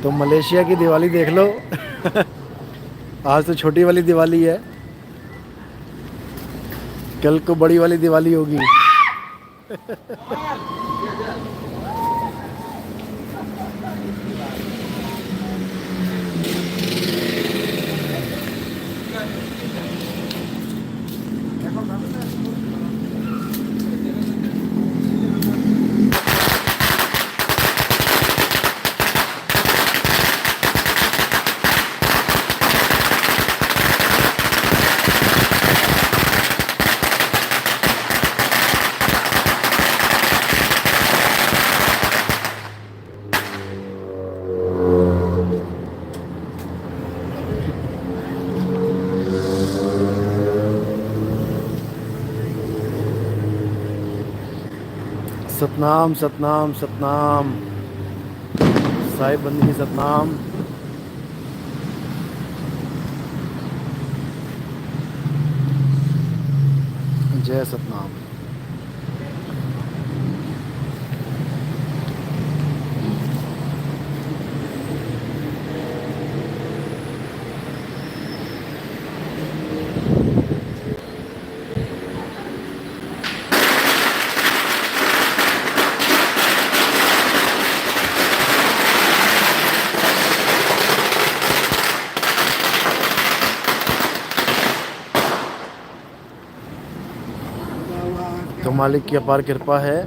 तो मलेशिया की दिवाली देख लो। आज तो छोटी वाली दिवाली है, कल को बड़ी वाली दिवाली होगी। सतनाम सतनाम सतनाम, साहिब बंदगी सतनाम। जय सतनाम। तो मालिक की अपार कृपा है।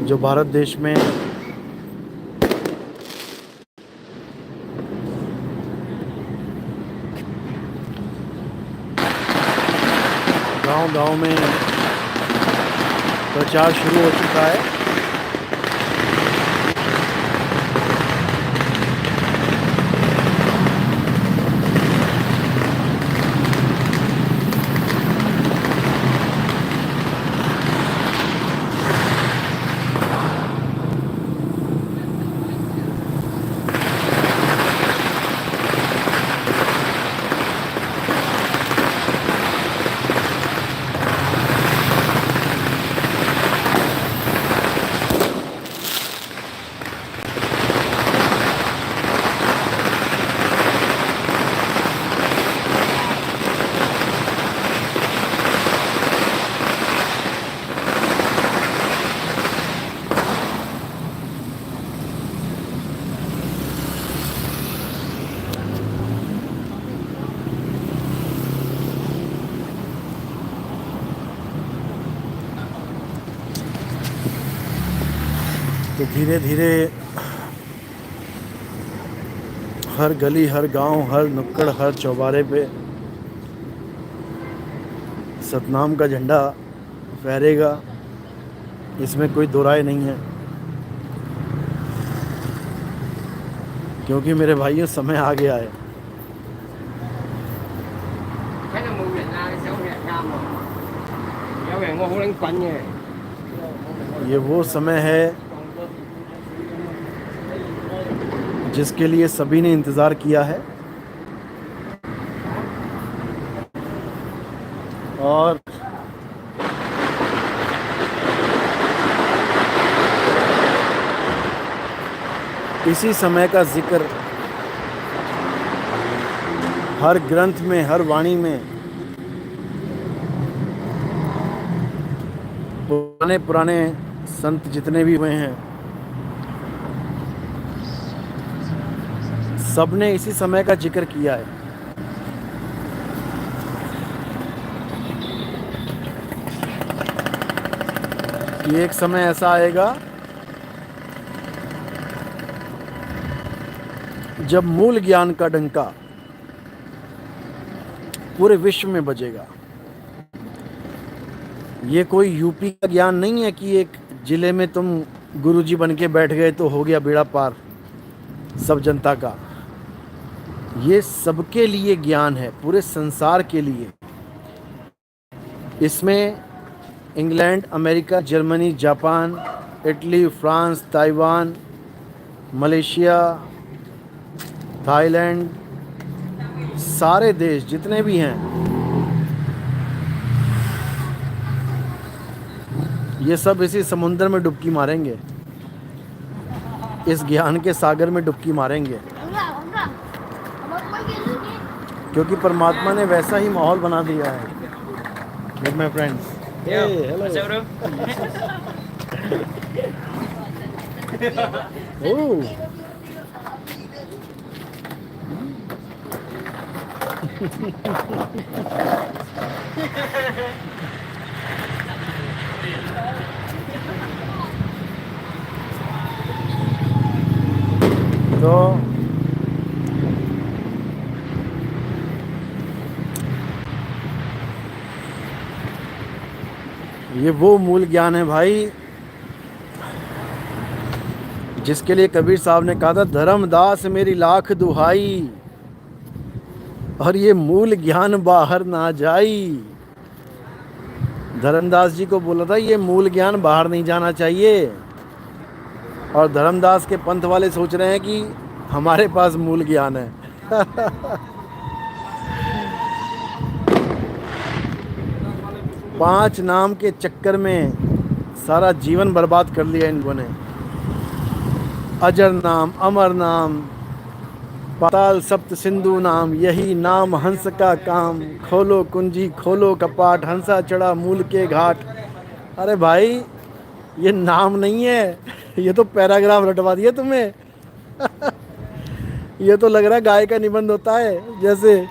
जो भारत देश में गांव-गांव में प्रचार शुरू हो चुका है। तो धीरे धीरे हर गली, हर गांव, हर नुक्कड़, हर चौबारे पे सतनाम का झंडा फहरेगा, इसमें कोई दो राय नहीं है। क्योंकि मेरे भाइयों समय आ गया है। ये वो समय है जिसके लिए सभी ने इंतज़ार किया है, और इसी समय का जिक्र हर ग्रंथ में, हर वाणी में, पुराने पुराने संत जितने भी हुए हैं, सबने इसी समय का जिक्र किया है कि एक समय ऐसा आएगा जब मूल ज्ञान का डंका पूरे विश्व में बजेगा। ये कोई यूपी का ज्ञान नहीं है कि एक जिले में तुम गुरुजी बन के बैठ गए तो हो गया बेड़ा पार सब जनता का। ये सबके लिए ज्ञान है, पूरे संसार के लिए। इसमें England, America, Germany, Japan, Italy, France, Taiwan, Malaysia, Thailand, सारे देश जितने भी हैं, ये सब इसी समुद्र में डुबकी मारेंगे, इस ज्ञान के सागर में डुबकी मारेंगे, क्योंकि परमात्मा ने वैसा ही माहौल बना दिया है। With my friends. Hey, hello. Oh. तो ये वो मूल ज्ञान है भाई, जिसके लिए कबीर साहब ने कहा था धर्मदास मेरी लाख दुहाई, और ये मूल ज्ञान बाहर ना जाई। धर्मदास जी को बोला था ये मूल ज्ञान बाहर नहीं जाना चाहिए, और धर्मदास के पंथ वाले सोच रहे हैं कि हमारे पास मूल ज्ञान है। 5 नाम के चक्कर में सारा जीवन बर्बाद कर लिया इनको ने। अजर नाम, अमर नाम, पाताल सप्त सिंधु नाम, यही नाम हंस का काम, खोलो कुंजी खोलो कपाट, हंसा चढ़ा मूल के घाट। अरे भाई ये नाम नहीं है, ये तो पैराग्राफ रटवा दिया तुम्हें। ये तो लग रहा है गाय का निबंध होता है, जैसे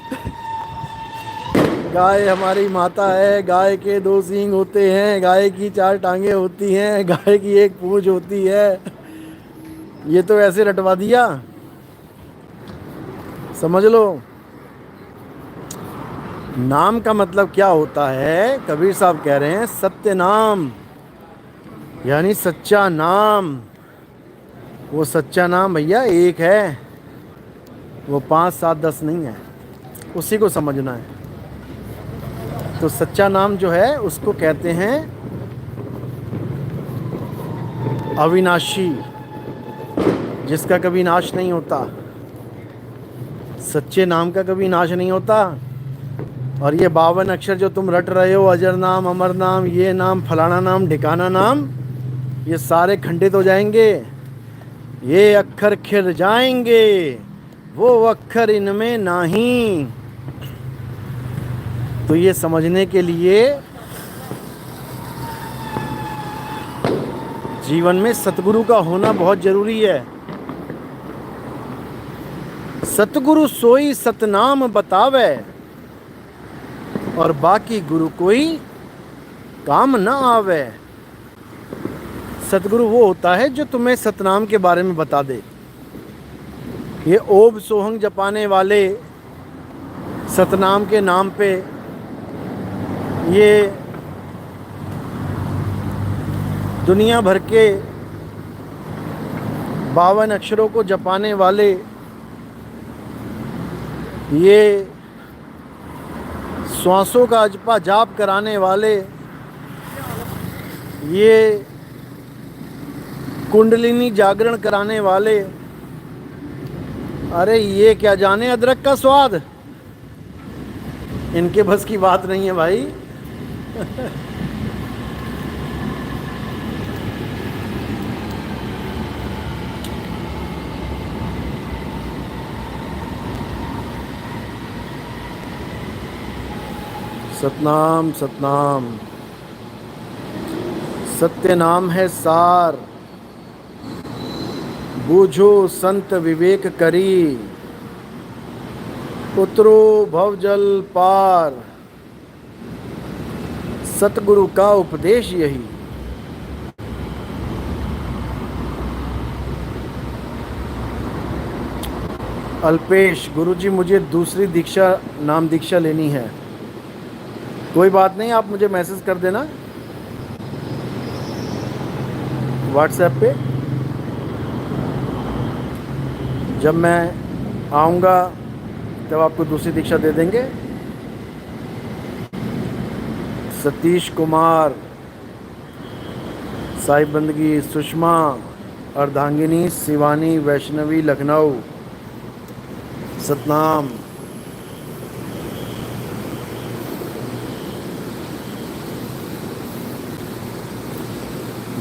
गाय हमारी माता है, गाय के 2 सींग होते हैं, गाय की 4 टांगे होती हैं, गाय की 1 पूंछ होती है। ये तो ऐसे रटवा दिया, समझ लो। नाम का मतलब क्या होता है? कबीर साहब कह रहे हैं सत्य नाम, यानी सच्चा नाम। वो सच्चा नाम भैया एक है, वो 5, 7, 10 नहीं है, उसी को समझना है। तो सच्चा नाम जो है उसको कहते हैं अविनाशी, जिसका कभी नाश नहीं होता। सच्चे नाम का कभी नाश नहीं होता। और ये 52 अक्षर जो तुम रट रहे हो, अजर नाम, अमर नाम, ये नाम, फलाना नाम, ढिकाना नाम, ये सारे खंडित हो जाएंगे। ये अक्षर खिल जाएंगे, वो अक्षर इनमें नहीं। तो ये समझने के लिए जीवन में सतगुरु का होना बहुत जरूरी है। सतगुरु सोई सतनाम बतावे, और बाकी गुरु कोई काम ना आवे। सतगुरु वो होता है जो तुम्हें सतनाम के बारे में बता दे। ये ओम सोहंग जपाने वाले सतनाम के नाम पे ये दुनिया भर के 52 अक्षरों को जपाने वाले, ये श्वासों का जपा जाप कराने वाले, ये कुंडलिनी जागरण कराने वाले, अरे ये क्या जाने अदरक का स्वाद, इनके बस की बात नहीं है भाई। सतनाम सतनाम, सत्य नाम है सार, बूझो संत विवेक करी, उतरो भवजल पार, सतगुरु का उपदेश यही। अल्पेश, गुरुजी मुझे दूसरी दीक्षा, नाम दीक्षा लेनी है। कोई बात नहीं, आप मुझे मैसेज कर देना व्हाट्सएप पे, जब मैं आऊँगा तब आपको दूसरी दीक्षा दे देंगे। सतीश कुमार, साहिब बंदगी, सुषमा, अर्धांगिनी, शिवानी, वैष्णवी, लखनऊ, सतनाम।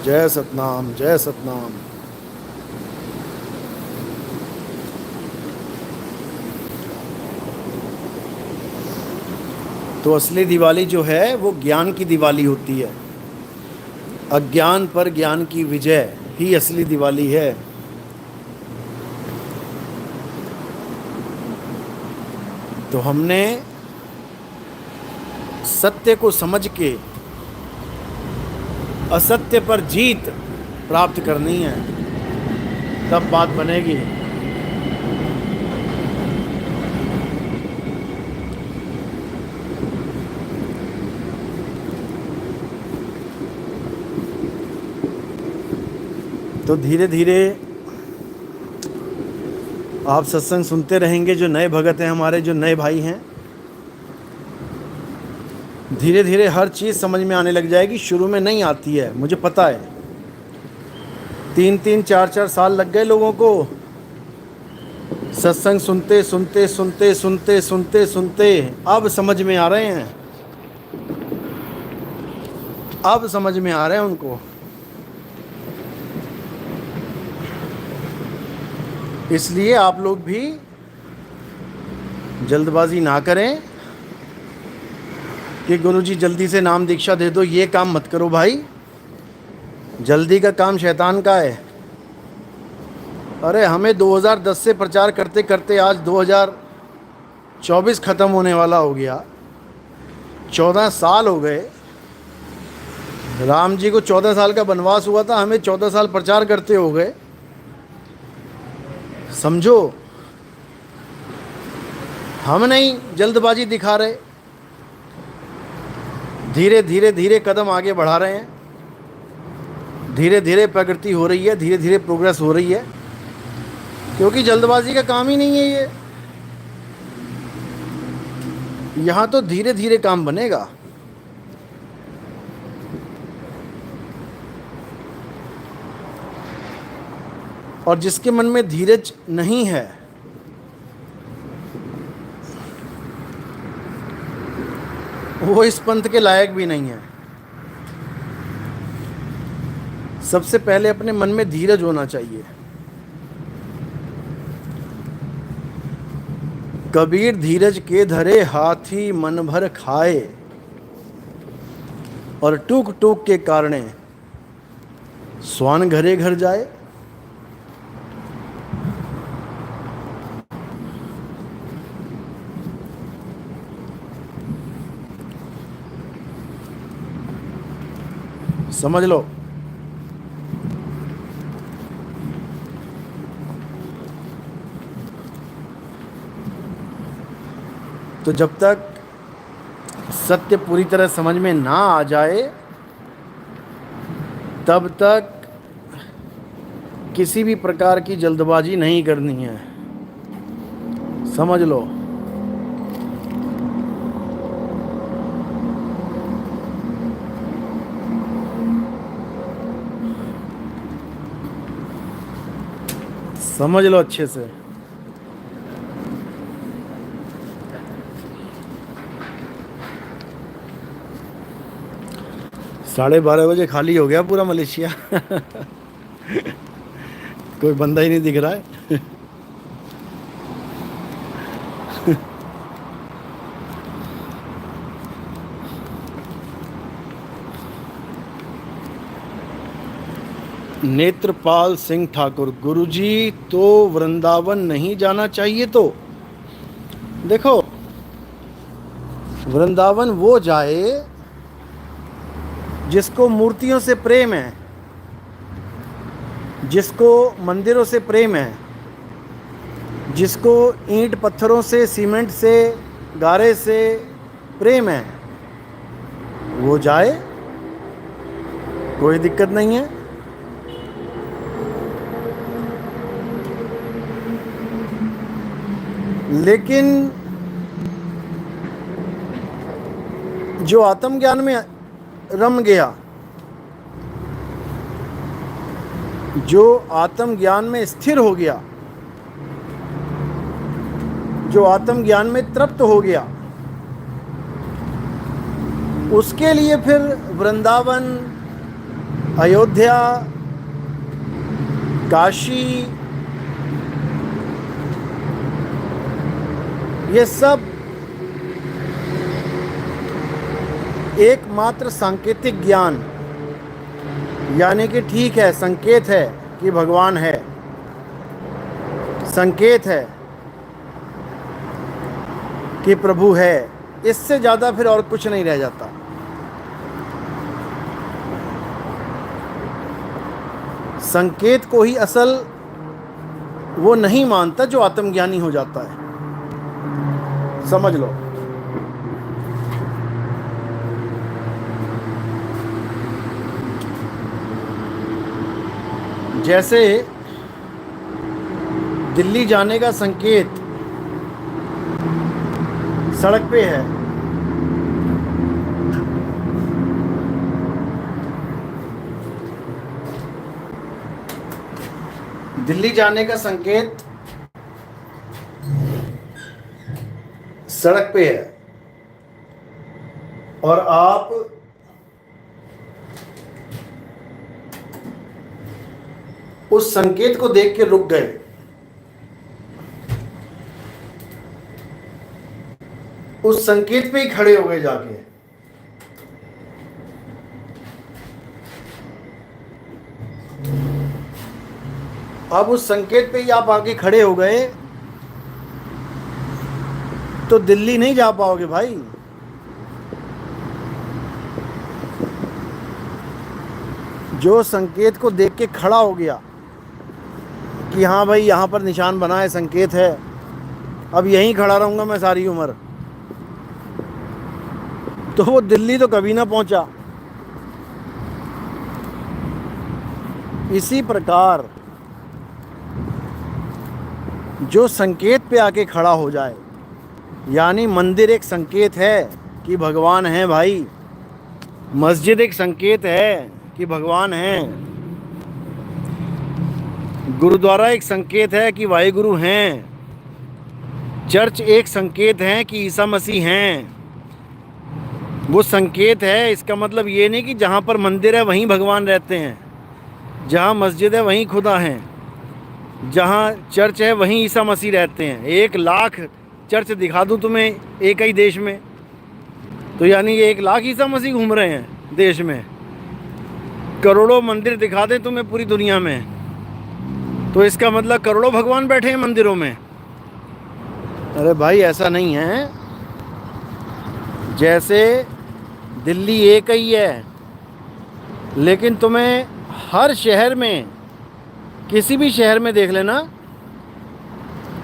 जय सतनाम, जय सतनाम। तो असली दिवाली जो है वो ज्ञान की दिवाली होती है। अज्ञान पर ज्ञान की विजय ही असली दिवाली है। तो हमने सत्य को समझ के असत्य पर जीत प्राप्त करनी है, तब बात बनेगी। तो धीरे धीरे आप सत्संग सुनते रहेंगे। जो नए भगत हैं हमारे, जो नए भाई हैं, धीरे धीरे हर चीज़ समझ में आने लग जाएगी। शुरू में नहीं आती है, मुझे पता है। 3-3, 4-4 साल लग गए लोगों को सत्संग सुनते सुनते सुनते सुनते सुनते सुनते। अब समझ में आ रहे हैं, अब समझ में आ रहे हैं उनको। इसलिए आप लोग भी जल्दबाजी ना करें कि गुरुजी जल्दी से नाम दीक्षा दे दो। ये काम मत करो भाई, जल्दी का काम शैतान का है। अरे हमें 2010 से प्रचार करते करते आज 2024 ख़त्म होने वाला हो गया। 14 साल हो गए। राम जी को 14 साल का वनवास हुआ था, हमें 14 साल प्रचार करते हो गए। समझो, हम नहीं जल्दबाजी दिखा रहे, धीरे धीरे धीरे कदम आगे बढ़ा रहे हैं। धीरे धीरे प्रगति हो रही है, धीरे धीरे प्रोग्रेस हो रही है, क्योंकि जल्दबाजी का काम ही नहीं है ये। यहाँ तो धीरे धीरे काम बनेगा। और जिसके मन में धीरज नहीं है, वो इस पंथ के लायक भी नहीं है। सबसे पहले अपने मन में धीरज होना चाहिए। कबीर धीरज के धरे, हाथी मन भर खाए, और टूक टूक के कारणे स्वान घरे घर जाए। समझ लो। तो जब तक सत्य पूरी तरह समझ में ना आ जाए तब तक किसी भी प्रकार की जल्दबाजी नहीं करनी है, समझ लो। समझ लो अच्छे से। साढ़े 12 बजे खाली हो गया पूरा मलेशिया। कोई बंदा ही नहीं दिख रहा है। नेत्रपाल सिंह ठाकुर, गुरुजी तो वृंदावन नहीं जाना चाहिए। तो देखो, वृंदावन वो जाए जिसको मूर्तियों से प्रेम है, जिसको मंदिरों से प्रेम है, जिसको ईंट पत्थरों से, सीमेंट से, गारे से प्रेम है, वो जाए, कोई दिक्कत नहीं है। लेकिन जो आत्मज्ञान में रम गया, जो आत्मज्ञान में स्थिर हो गया, जो आत्मज्ञान में तृप्त हो गया, उसके लिए फिर वृंदावन, अयोध्या, काशी, ये सब एकमात्र सांकेतिक ज्ञान, यानी कि ठीक है, संकेत है कि भगवान है, संकेत है कि प्रभु है, इससे ज़्यादा फिर और कुछ नहीं रह जाता। संकेत को ही असल वो नहीं मानता जो आत्मज्ञानी हो जाता है, समझ लो। जैसे दिल्ली जाने का संकेत सड़क पे है, दिल्ली जाने का संकेत सड़क पे है, और आप उस संकेत को देख के रुक गए, उस संकेत पे ही खड़े हो गए जाके। अब उस संकेत पे ही आप आके खड़े हो गए तो दिल्ली नहीं जा पाओगे भाई। जो संकेत को देख के खड़ा हो गया कि हाँ भाई यहाँ पर निशान बना है, संकेत है, अब यहीं खड़ा रहूँगा मैं सारी उम्र, तो वो दिल्ली तो कभी ना पहुँचा। इसी प्रकार जो संकेत पे आके खड़ा हो जाए, यानी मंदिर एक संकेत है कि भगवान है भाई, मस्जिद एक संकेत है कि भगवान है, गुरुद्वारा एक संकेत है कि वाहिगुरु हैं, चर्च एक संकेत है कि ईसा मसीह हैं। वो संकेत है, इसका मतलब ये नहीं कि जहाँ पर मंदिर है वहीं भगवान रहते हैं, जहाँ मस्जिद है वहीं खुदा हैं, जहाँ चर्च है वहीं ईसा मसीह रहते हैं। 1,00,000 चर्च दिखा दूँ तुम्हें एक ही देश में, तो यानी 1,00,000 ईसा मसीह घूम रहे हैं देश में। करोड़ों मंदिर दिखा दें तुम्हें पूरी दुनिया में, तो इसका मतलब करोड़ों भगवान बैठे हैं मंदिरों में। अरे भाई ऐसा नहीं है। जैसे दिल्ली एक ही है, लेकिन तुम्हें हर शहर में, किसी भी शहर में देख लेना,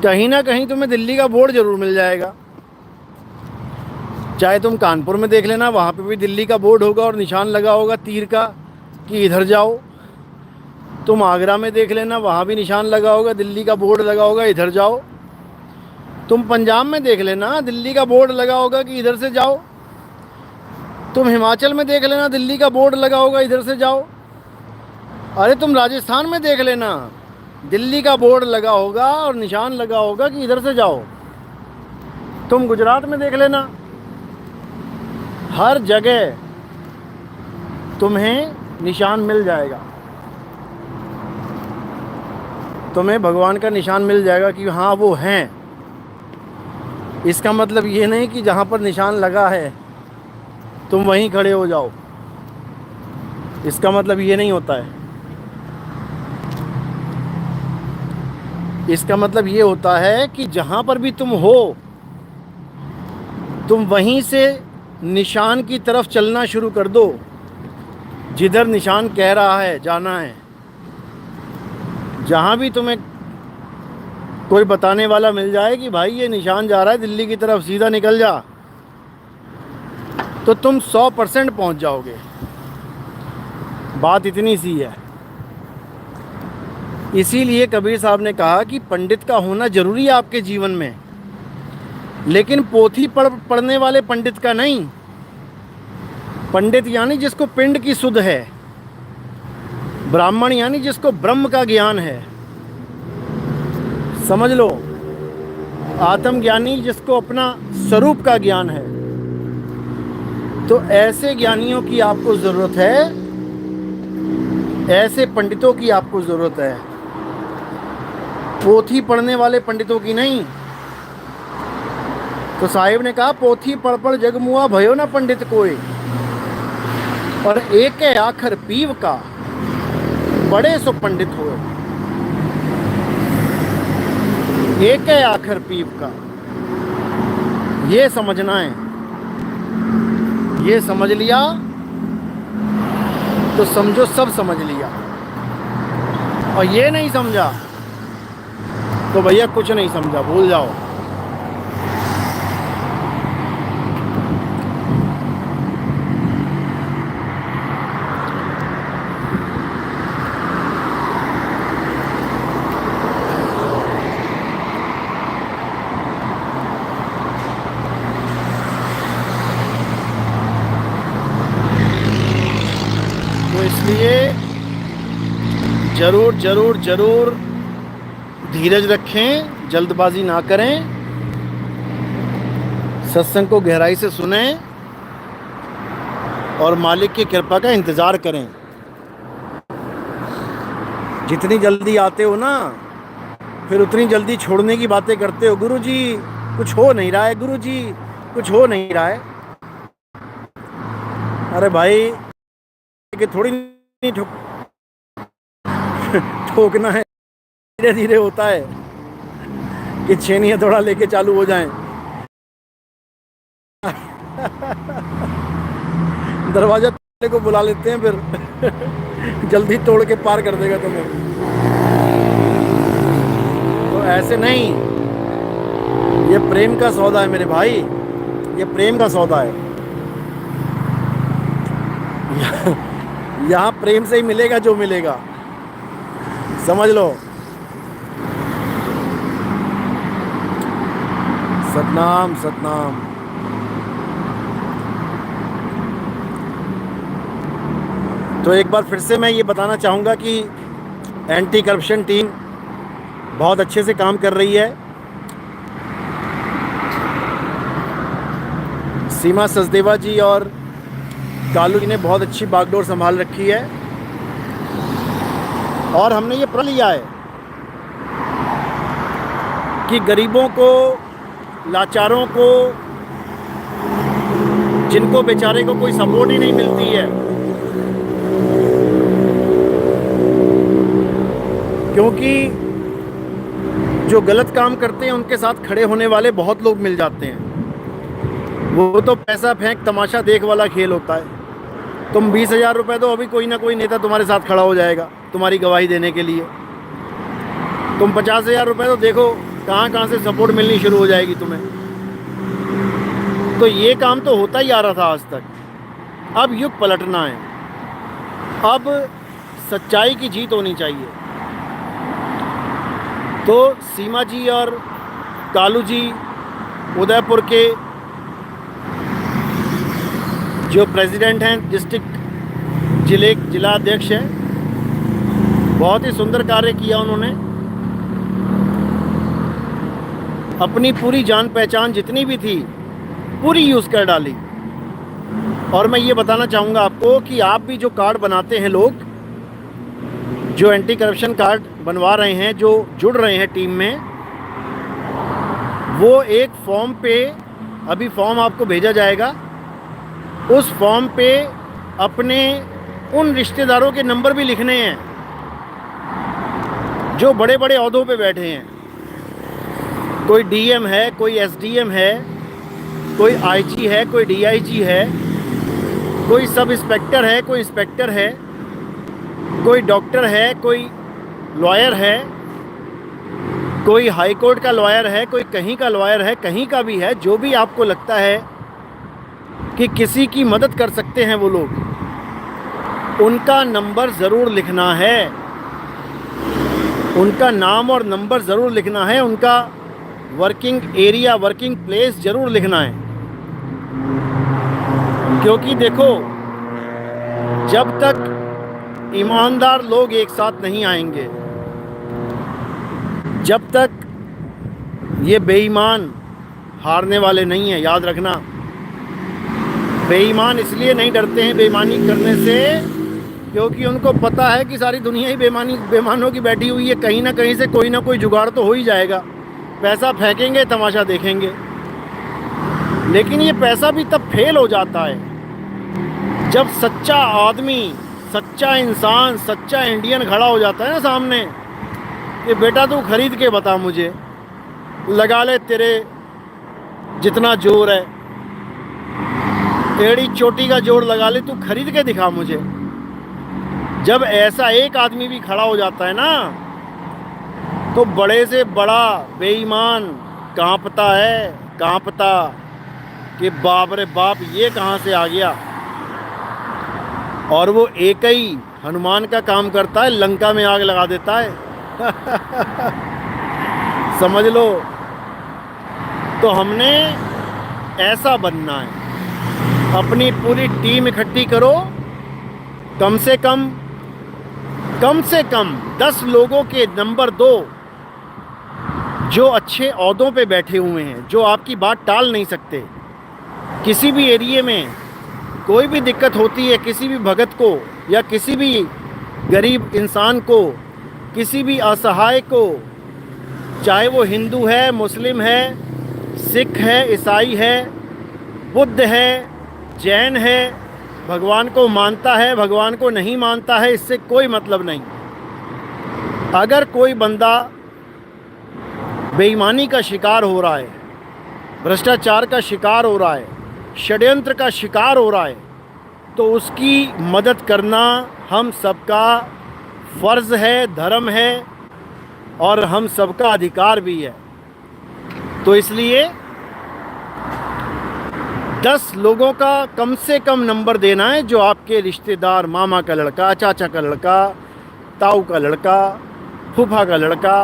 कहीं ना कहीं तुम्हें दिल्ली का बोर्ड ज़रूर मिल जाएगा। चाहे तुम कानपुर में देख लेना, वहाँ पे भी दिल्ली का बोर्ड होगा और निशान लगा होगा तीर का कि इधर जाओ। तुम आगरा में देख लेना, वहाँ भी निशान लगा होगा, दिल्ली का बोर्ड लगा होगा इधर जाओ। तुम पंजाब में देख लेना, दिल्ली का बोर्ड लगा होगा कि इधर से जाओ। तुम हिमाचल में देख लेना, दिल्ली का बोर्ड लगा होगा इधर से जाओ। अरे तुम राजस्थान में देख लेना, दिल्ली का बोर्ड लगा होगा और निशान लगा होगा कि इधर से जाओ। तुम गुजरात में देख लेना, हर जगह तुम्हें निशान मिल जाएगा, तुम्हें भगवान का निशान मिल जाएगा कि हाँ वो हैं। इसका मतलब ये नहीं कि जहाँ पर निशान लगा है तुम वहीं खड़े हो जाओ, इसका मतलब ये नहीं होता है। इसका मतलब ये होता है कि जहाँ पर भी तुम हो, तुम वहीं से निशान की तरफ चलना शुरू कर दो, जिधर निशान कह रहा है जाना है। जहाँ भी तुम्हें कोई बताने वाला मिल जाए कि भाई ये निशान जा रहा है दिल्ली की तरफ, सीधा निकल जा, तो तुम 100% पहुँच जाओगे। बात इतनी सी है। इसीलिए कबीर साहब ने कहा कि पंडित का होना ज़रूरी है आपके जीवन में, लेकिन पोथी पढ़ने वाले पंडित का नहीं। पंडित यानी जिसको पिंड की सुध है, ब्राह्मण यानी जिसको ब्रह्म का ज्ञान है, समझ लो। आत्मज्ञानी जिसको अपना स्वरूप का ज्ञान है। तो ऐसे ज्ञानियों की आपको ज़रूरत है, ऐसे पंडितों की आपको ज़रूरत है, पोथी पढ़ने वाले पंडितों की नहीं। तो साहिब ने कहा पोथी पढ़ जग मुआ भयो ना पंडित कोई, और एक आखर पीव का बड़े सो पंडित हुए। एक आखर पीव का, ये समझना है। ये समझ लिया तो समझो सब समझ लिया, और ये नहीं समझा तो भैया कुछ नहीं समझा, भूल जाओ। तो इसलिए ज़रूर ज़रूर ज़रूर धीरज रखें, जल्दबाजी ना करें, सत्संग को गहराई से सुने और मालिक की कृपा का इंतज़ार करें। जितनी जल्दी आते हो ना, फिर उतनी जल्दी छोड़ने की बातें करते हो। गुरुजी कुछ हो नहीं रहा है, गुरुजी कुछ हो नहीं रहा है। अरे भाई कि थोड़ी नहीं ठोकना है, धीरे धीरे होता है कि छेनियाँ थोड़ा लेके चालू हो जाएं। दरवाजा तोड़ने को बुला लेते हैं, फिर जल्दी तोड़ के पार कर देगा तुम्हें। तो ऐसे नहीं, ये प्रेम का सौदा है मेरे भाई, ये प्रेम का सौदा है। यहाँ प्रेम से ही मिलेगा जो मिलेगा, समझ लो। सतनाम सतनाम। तो एक बार फिर से मैं ये बताना चाहूँगा कि एंटी करप्शन टीम बहुत अच्छे से काम कर रही है। सीमा सचदेवा जी और कालू जी ने बहुत अच्छी बागडोर संभाल रखी है, और हमने ये प्रण लिया है कि गरीबों को, लाचारों को, जिनको बेचारे को कोई सपोर्ट ही नहीं मिलती है, क्योंकि जो गलत काम करते हैं उनके साथ खड़े होने वाले बहुत लोग मिल जाते हैं। वो तो पैसा फेंक तमाशा देख वाला खेल होता है। तुम 20,000 रुपये दो, अभी कोई ना कोई नेता तुम्हारे साथ खड़ा हो जाएगा तुम्हारी गवाही देने के लिए। तुम 50,000 रुपये दो, देखो कहाँ कहाँ से सपोर्ट मिलनी शुरू हो जाएगी तुम्हें। तो ये काम तो होता ही आ रहा था आज तक। अब युग पलटना है, अब सच्चाई की जीत होनी चाहिए। तो सीमा जी और कालू जी उदयपुर के जो प्रेसिडेंट हैं, डिस्ट्रिक्ट जिला अध्यक्ष हैं, बहुत ही सुंदर कार्य किया उन्होंने। अपनी पूरी जान पहचान जितनी भी थी पूरी यूज़ कर डाली। और मैं ये बताना चाहूँगा आपको कि आप भी जो कार्ड बनाते हैं, लोग जो एंटी करप्शन कार्ड बनवा रहे हैं, जो जुड़ रहे हैं टीम में, वो एक फॉर्म पे, अभी फॉर्म आपको भेजा जाएगा, उस फॉर्म पे अपने उन रिश्तेदारों के नंबर भी लिखने हैं जो बड़े बड़े ओहदों पे बैठे हैं। कोई डीएम है, कोई एसडीएम है, कोई आईजी है, कोई डीआईजी है, कोई सब इंस्पेक्टर है, कोई इंस्पेक्टर है, कोई डॉक्टर है, कोई लॉयर है, कोई हाई कोर्ट का लॉयर है, कोई कहीं का लॉयर है, कहीं का भी है। जो भी आपको लगता है कि किसी की मदद कर सकते हैं वो लोग, उनका नंबर ज़रूर लिखना है, उनका नाम और नंबर ज़रूर लिखना है, उनका वर्किंग एरिया, वर्किंग प्लेस ज़रूर लिखना है। क्योंकि देखो, जब तक ईमानदार लोग एक साथ नहीं आएंगे, जब तक ये बेईमान हारने वाले नहीं हैं। याद रखना, बेईमान इसलिए नहीं डरते हैं बेईमानी करने से, क्योंकि उनको पता है कि सारी दुनिया ही बेईमानों की बैठी हुई है। कहीं ना कहीं से कोई ना कोई जुगाड़ तो हो ही जाएगा। पैसा फेंकेंगे, तमाशा देखेंगे। लेकिन ये पैसा भी तब फेल हो जाता है जब सच्चा आदमी, सच्चा इंसान, सच्चा इंडियन खड़ा हो जाता है ना सामने कि बेटा तू खरीद के बता मुझे, लगा ले तेरे जितना जोर है, एड़ी चोटी का जोर लगा ले, तू खरीद के दिखा मुझे। जब ऐसा एक आदमी भी खड़ा हो जाता है ना, तो बड़े से बड़ा बेईमान कांपता है, कांपता कि बाप रे बाप, ये कहाँ से आ गया। और वो एक ही हनुमान का काम करता है, लंका में आग लगा देता है। समझ लो। तो हमने ऐसा बनना है। अपनी पूरी टीम इकट्ठी करो, कम से कम 10 लोगों के नंबर दो जो अच्छे ओहदों पे बैठे हुए हैं, जो आपकी बात टाल नहीं सकते। किसी भी एरिया में कोई भी दिक्कत होती है, किसी भी भगत को या किसी भी गरीब इंसान को, किसी भी असहाय को, चाहे वो हिंदू है, मुस्लिम है, सिख है, ईसाई है, बुद्ध है, जैन है, भगवान को मानता है, भगवान को नहीं मानता है, इससे कोई मतलब नहीं। अगर कोई बंदा बेईमानी का शिकार हो रहा है, भ्रष्टाचार का शिकार हो रहा है, षड्यंत्र का शिकार हो रहा है, तो उसकी मदद करना हम सबका फ़र्ज़ है, धर्म है और हम सबका अधिकार भी है। तो इसलिए 10 लोगों का कम से कम नंबर देना है, जो आपके रिश्तेदार, मामा का लड़का, चाचा का लड़का, ताऊ का लड़का, फूफा का लड़का,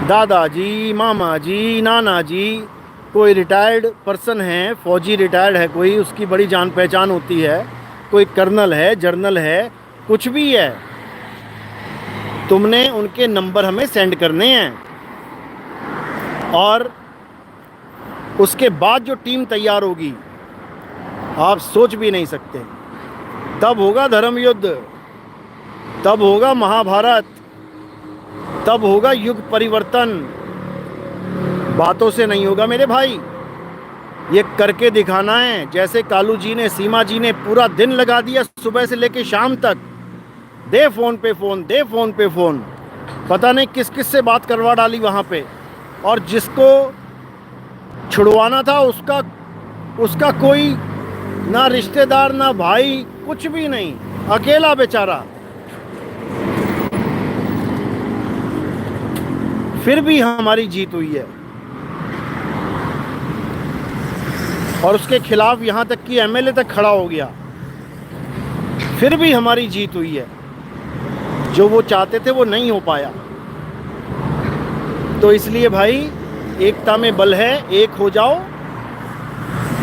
दादाजी, मामा जी, नाना जी, कोई रिटायर्ड पर्सन है, फ़ौजी रिटायर्ड है कोई, उसकी बड़ी जान पहचान होती है, कोई कर्नल है, जर्नल है, कुछ भी है, तुमने उनके नंबर हमें सेंड करने हैं। और उसके बाद जो टीम तैयार होगी, आप सोच भी नहीं सकते। तब होगा धर्म युद्ध, तब होगा महाभारत, तब होगा युग परिवर्तन। बातों से नहीं होगा मेरे भाई, ये करके दिखाना है। जैसे कालू जी ने, सीमा जी ने पूरा दिन लगा दिया, सुबह से लेके शाम तक, दे फ़ोन पे फ़ोन, दे फ़ोन पे फ़ोन, पता नहीं किस किस से बात करवा डाली वहाँ पे। और जिसको छुड़वाना था उसका कोई ना रिश्तेदार, ना भाई, कुछ भी नहीं, अकेला बेचारा। फिर भी हमारी जीत हुई है। और उसके खिलाफ यहाँ तक कि एमएलए तक खड़ा हो गया, फिर भी हमारी जीत हुई है। जो वो चाहते थे वो नहीं हो पाया। तो इसलिए भाई एकता में बल है, एक हो जाओ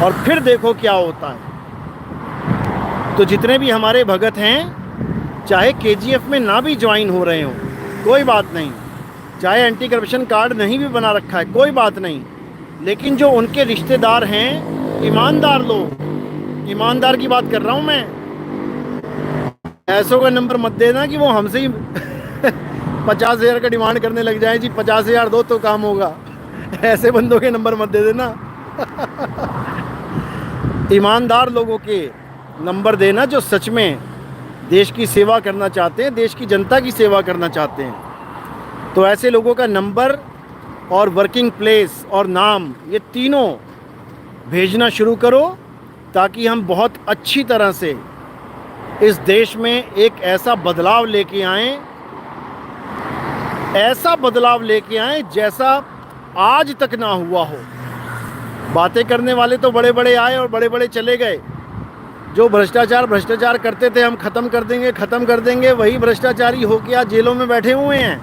और फिर देखो क्या होता है। तो जितने भी हमारे भगत हैं, चाहे केजीएफ में ना भी ज्वाइन हो रहे हो कोई बात नहीं, चाहे एंटी करप्शन कार्ड नहीं भी बना रखा है कोई बात नहीं, लेकिन जो उनके रिश्तेदार हैं, ईमानदार लोग, ईमानदार की बात कर रहा हूँ मैं, ऐसों का नंबर मत देना कि वो हमसे ही 50,000 का डिमांड करने लग जाए, जी 50,000 दो तो काम होगा। ऐसे बंदों के नंबर मत दे देना। ईमानदार लोगों के नंबर देना जो सच में देश की सेवा करना चाहते हैं, देश की जनता की सेवा करना चाहते हैं। तो ऐसे लोगों का नंबर और वर्किंग प्लेस और नाम, ये तीनों भेजना शुरू करो, ताकि हम बहुत अच्छी तरह से इस देश में एक ऐसा बदलाव लेके आएं, ऐसा बदलाव लेके आएं जैसा आज तक ना हुआ हो। बातें करने वाले तो बड़े बड़े आए और बड़े बड़े चले गए। जो भ्रष्टाचार करते थे हम ख़त्म कर देंगे, वही भ्रष्टाचारी होके आज जेलों में बैठे हुए हैं।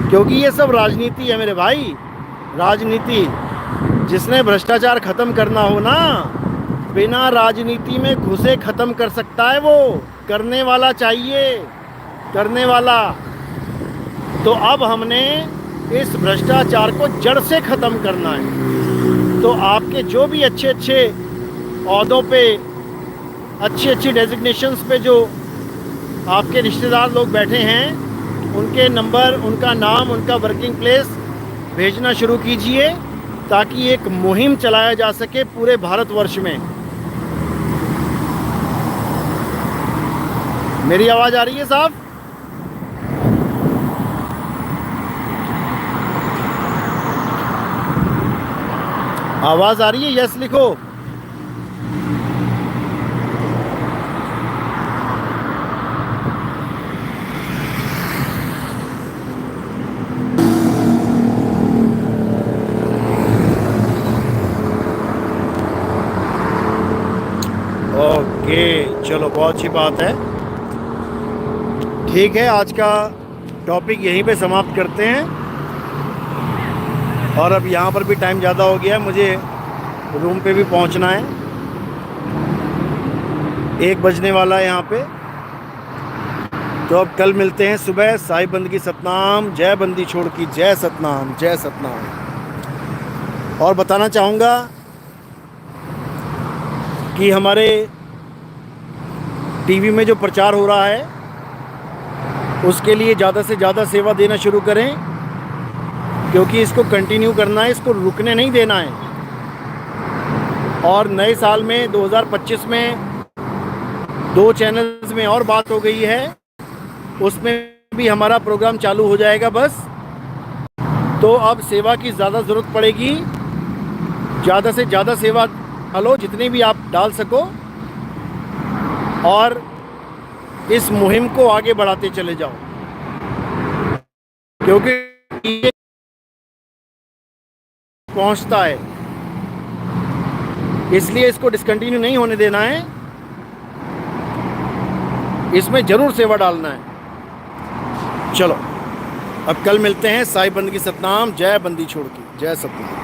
क्योंकि ये सब राजनीति है मेरे भाई, राजनीति। जिसने भ्रष्टाचार ख़त्म करना हो ना, बिना राजनीति में घुसे ख़त्म कर सकता है। वो करने वाला चाहिए, करने वाला। तो अब हमने इस भ्रष्टाचार को जड़ से ख़त्म करना है। तो आपके जो भी अच्छे अच्छे ओहदों पे, अच्छी अच्छी डेजिग्नेशंस पे जो आपके रिश्तेदार लोग बैठे हैं, उनके नंबर, उनका नाम, उनका वर्किंग प्लेस भेजना शुरू कीजिए, ताकि एक मुहिम चलाया जा सके पूरे भारतवर्ष में। मेरी आवाज़ आ रही है साहब? आवाज़ आ रही है? यस लिखो। ओके, चलो बहुत अच्छी बात है। ठीक है, आज का टॉपिक यहीं पे समाप्त करते हैं। और अब यहाँ पर भी टाइम ज़्यादा हो गया है, मुझे रूम पे भी पहुँचना है। 1 बजने वाला है यहाँ पे। तो अब कल मिलते हैं सुबह। साहिब बंदगी सतनाम, जय बंदी छोड़ की जय सतनाम, जय सतनाम। और बताना चाहूँगा कि हमारे टीवी में जो प्रचार हो रहा है, उसके लिए ज़्यादा से ज़्यादा सेवा देना शुरू करें, क्योंकि इसको कंटिन्यू करना है, इसको रुकने नहीं देना है। और नए साल में 2025 में 2 चैनल्स में और बात हो गई है, उसमें भी हमारा प्रोग्राम चालू हो जाएगा बस। तो अब सेवा की ज़्यादा ज़रूरत पड़ेगी। ज़्यादा से ज़्यादा सेवा डालो, जितनी भी आप डाल सको, और इस मुहिम को आगे बढ़ाते चले जाओ, क्योंकि ये पहुंचता है, इसलिए इसको डिसकंटिन्यू नहीं होने देना है। इसमें ज़रूर सेवा डालना है। चलो अब कल मिलते हैं। साहिब बंदगी सतनाम, जय बंदी छोड़ की जय सतनाम।